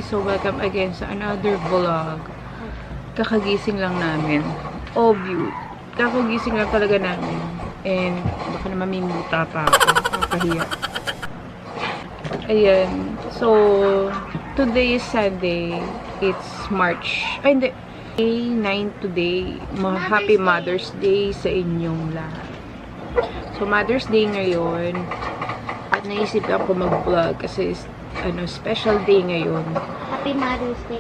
So, welcome again sa another vlog. Kakagising lang namin. Obvious. Kakagising lang talaga namin. And, baka na mamimuta pa ako. Makahiya. Ayan. So, today is Sunday. It's March. Ay, hindi. Day 9 today. Happy Mother's Day sa inyong lahat. So, Mother's Day ngayon. At naisip ako mag-vlog kasi special day ngayon. Happy Mother's Day.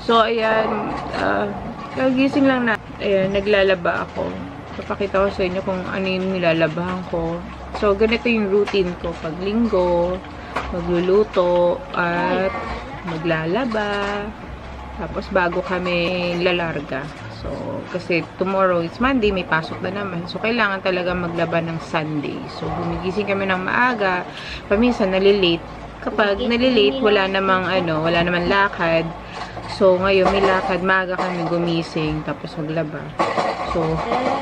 So, ayan. Kagising lang na. Ayan, naglalaba ako. Papakita ko sa inyo kung ano yung nilalabahan ko. So, ganito yung routine ko. Pag linggo, magluluto, at maglalaba. Tapos, bago kami lalarga. So, kasi tomorrow is Monday, may pasok na naman. So, kailangan talaga maglaba ng Sunday. So, gumigising kami ng maaga. Paminsan, nalilate. Kapag nalilate, wala namang lakad. So, ngayon, may lakad. Maaga kami gumising, tapos maglaba. So,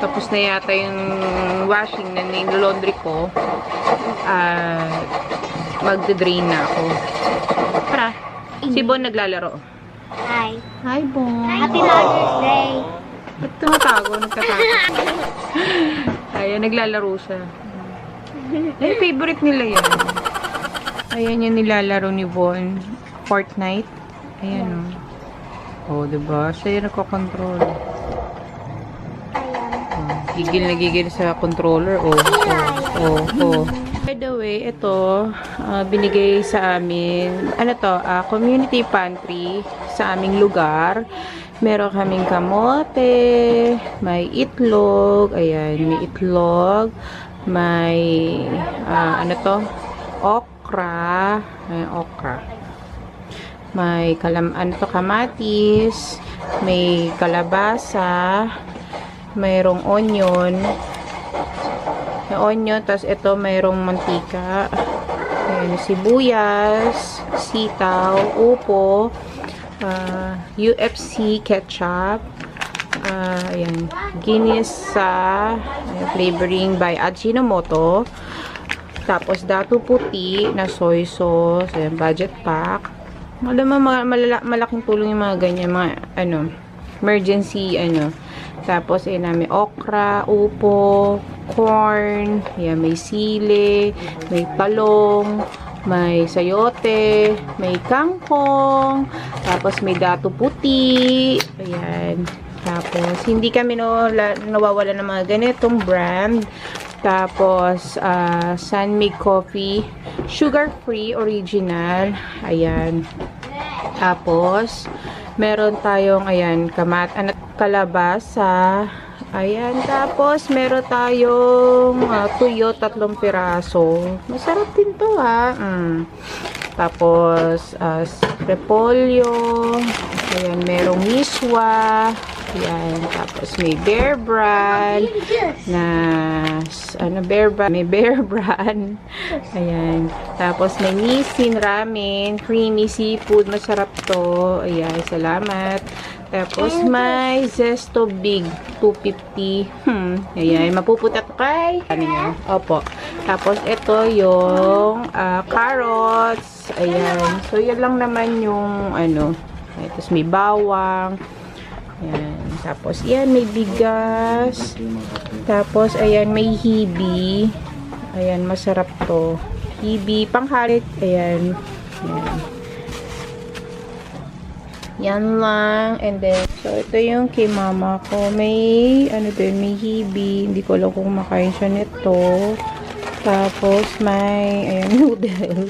tapos na yata yung washing na nilolaundry ko. Magde-drain na ako. Para, si Bon naglalaro. Hi. Hi, Bon. Happy Mother's Day. Ba't tumatago? Nagtatakot. Ayan, naglalaro siya. Ay, favorite nila yan. Ayan yung nilalaro ni Von. Fortnite. Ayan, o. Oh, diba? Siya yung nagko-control. Gigil na gigil sa controller. Oh. By the way, ito, binigay sa amin, community pantry sa aming lugar. Meron kaming kamote, may itlog, ayan, may itlog, may, okra, may kamatis, may kalabasa, mayroong onion, tapos ito mayroong mantika, ayan, sibuyas, sitaw, upo, UFC ketchup, ayan, Guinness flavoring by Ajinomoto, tapos datu puti na soy sauce, ayan, budget pack. Malaking tulong yung mga ganyan, mga emergency tapos namin okra, upo, corn, ayan, may sili, may talong, may sayote, may kangkong, tapos may datu puti, ayan. Tapos, hindi kami nawawala ng mga ganitong brand. Tapos, Sunmig Coffee, sugar-free, original, ayan. Tapos, meron tayong, ayan, kalabasa, ayan. Tapos, meron tayong tuyo, 3 piraso. Masarap din to, Tapos, repolyo, ayan, merong miswa, ayan. Tapos, may Bear Brand, may Bear Brand, ayan. Tapos, may Nissin Ramen, creamy seafood, masarap to, ayan, salamat. Tapos, may Zesto Big, 250. Ayan, mapuputat kay. Ano yun? Opo. Tapos, ito yung carrots. Ayan. So, yan lang naman yung Tapos, may bawang. Ayan. Tapos, yan, may bigas. Tapos, ayan, may hibi. Ayan, masarap to. Hibi, panghalit. Ayan. Ayan. Yan lang. And then, so, ito yung kay mama ko. May, may hibi. Hindi ko alam kung makain siya nito. Tapos, may, ayan, noodles.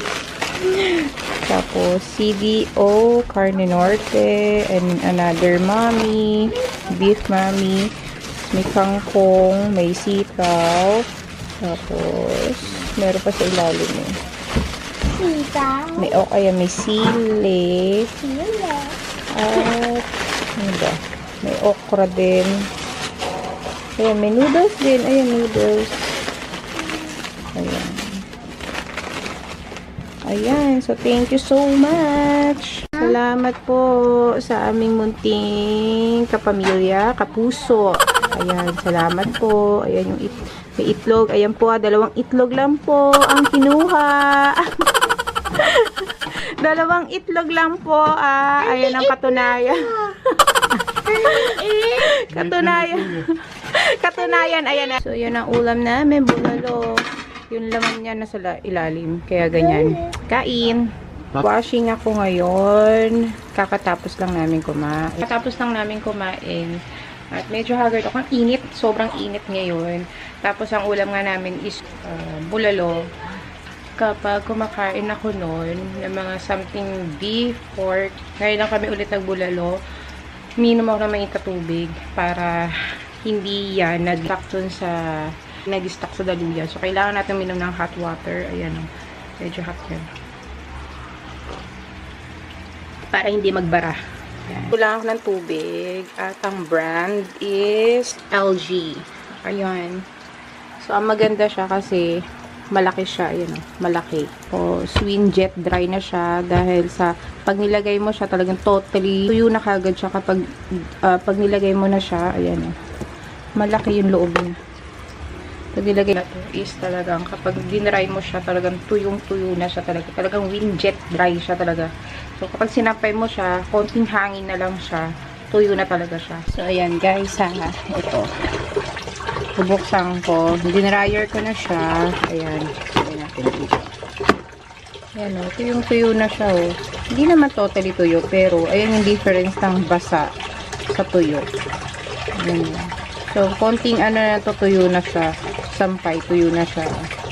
Tapos, CDO, Carne Norte, and another mommy, beef mommy. May kangkong, may sitaw. Tapos, meron pa sa ilalim eh. Sitaw. May sili. At, may okra din. Ayan, may noodles din. Ayan, noodles. Ayan. Ayan. So, thank you so much. Salamat po sa aming munting kapamilya, kapuso. Ayan, salamat po. Ayan yung May itlog. Ayan po, 2 itlog lang po ang kinuha. 2 itlog lang po. Ayan ang katunayan. Katunayan, ayan na. So, yun ang ulam namin, bulalo. Yung laman niya nasa ilalim. Kaya ganyan. Kain. Washing ako ngayon. Kakatapos lang namin kumain. At medyo haggard ako. Ang init. Sobrang init ngayon. Tapos, ang ulam nga namin is bulalo. Kapag kumakain ako noon ng mga something beef, pork, ngayon lang kami ulit nagbulalo. Minom ako ng mainit na tubig para hindi yan nag-stuck sa daluyan. So, kailangan natin minom ng hot water. Ayan o. Medyo hot yan. Para hindi magbara. Ayan. Kulang ako ng tubig. At ang brand is LG. Ayan. So, ang maganda siya kasi malaki siya. Ayan o. Malaki. O, Swinjet dry na siya dahil sa pag nilagay mo siya talagang totally tuyo na kagad siya kapag pag nilagay mo na siya. Ayan o. Malaki yung loob niya. Pag nilagay na to is talagang kapag dinry mo siya talagang tuyong-tuyo na siya talaga. Talagang windjet dry siya talaga. So, kapag sinampay mo siya, konting hangin na lang siya, tuyo na talaga siya. So, ayan guys ha. Ito. Bubuksan ko. Dinryer ko na siya. Ayan. Ayan natin dito. Ayan o. Tuyong-tuyo na siya o. Hindi naman totally tuyo. Pero, ayan yung difference ng basa sa tuyo. Ayan o. So, konting ano na to, tuyo na siya. Sampay, tuyo na siya.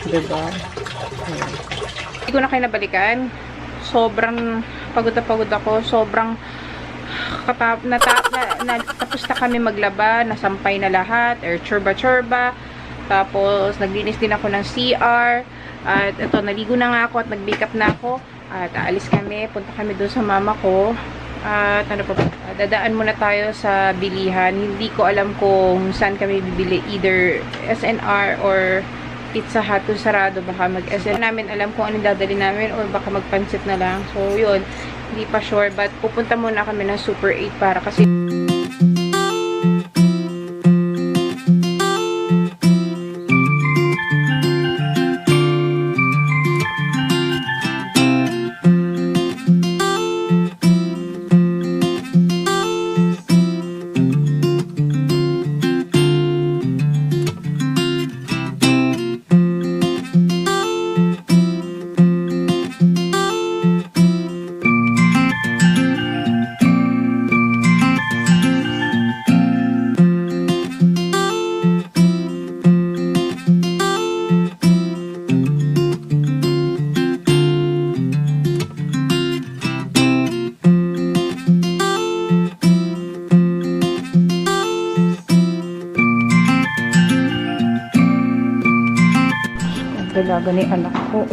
Diba? Ayan. Hindi ko na kayo nabalikan. Sobrang pagod na pagod ako. Sobrang tapos na kami maglaba. Nasampay na lahat. Churba-churba. Tapos, naglinis din ako ng CR. At ito, naligo na nga ako at nag-makeup na ako. At aalis kami. Punta kami doon sa mama ko. At ano pa ba? Dadaan muna tayo sa bilihan. Hindi ko alam kung saan kami bibili. Either SNR or Pizza Hut kung sarado. Baka mag-SNR namin alam kung anong dadali namin or baka magpansit na lang. So, yun. Hindi pa sure. But pupunta muna kami ng Super 8 para kasi dalaga ni anak ko.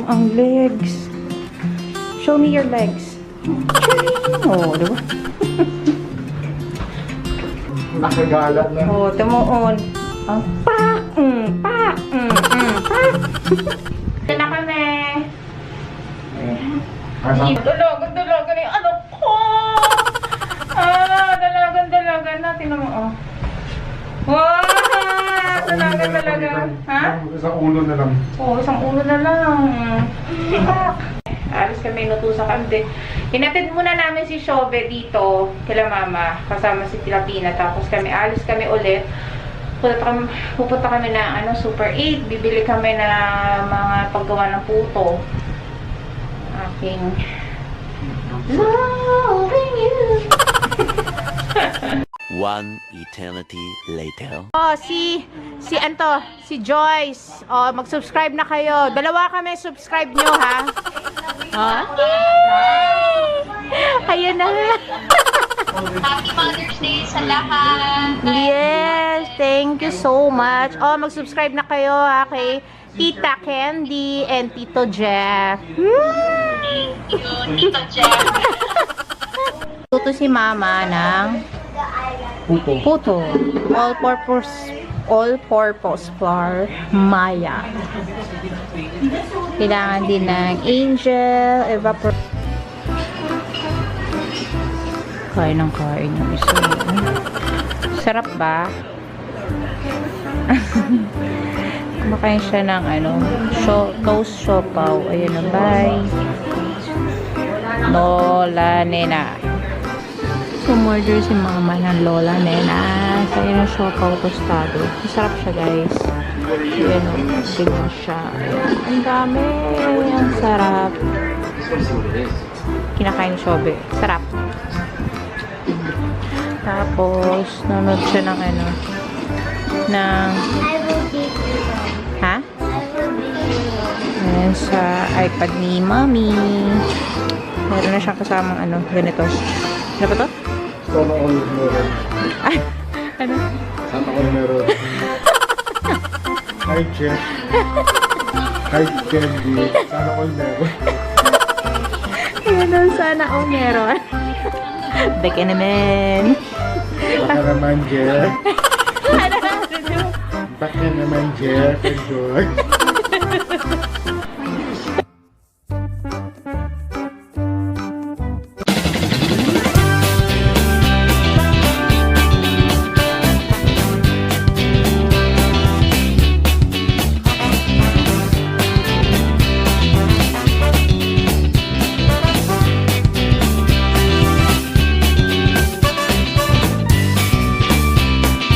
Ang legs. Show me your legs. Oh, diba? Nakagala na. Oh, tumuon. Ang pak! Pak! Pak! Ito na kami. Dalagan ni anak ko. Dalagan natin naman. Oh. Wow! Dalagan talaga. Ha? Isang ulo na lang. Oo, isang ulo na lang. Alis kami, inutusan kami. Hinatid muna namin si Shobe dito, kila mama, kasama si Pilapina. Tapos alis kami ulit. Pupunta kami na Super 8. Bibili kami na mga paggawa ng puto. Aking loving you. One eternity later. Oh, si Joyce. Oh, mag-subscribe na kayo. 2 kami, subscribe nyo, ha? Oh. Ayan na. Happy Mother's Day sa lahat. Yes, thank you so much. Oh, mag-subscribe na kayo, ha, kay Tita Candy and Tito Jeff. Thank you, Tito Jeff. Tuto si Mama ng puto. All-purpose flour Maya. Kailangan din ng angel, kain ng isa. Sarap ba? Kumakain siya ng toast siopaw. Ayan na, bye. Lola Nena. Sumorder si mama ng Lola Nena. So, yun ang siopaw tostado. Masarap siya, guys. Ayan o. Tignan siya. Ayan. Ang dami. Ang sarap. Kinakain ni Shobe. Sarap. Tapos, nanood siya ng ha? Ayan, sa iPad ni Mommy. Meron na siyang kasamang ganito. Ano ba to? Sana all meron. Ay, ano? Sana all meron. Hi, Jeff. Hi, Candy. Sana all meron. Ayan, sana meron. Beke naman. Baka naman, Jeff. Ano? Baka naman, Jeff. Enjoy.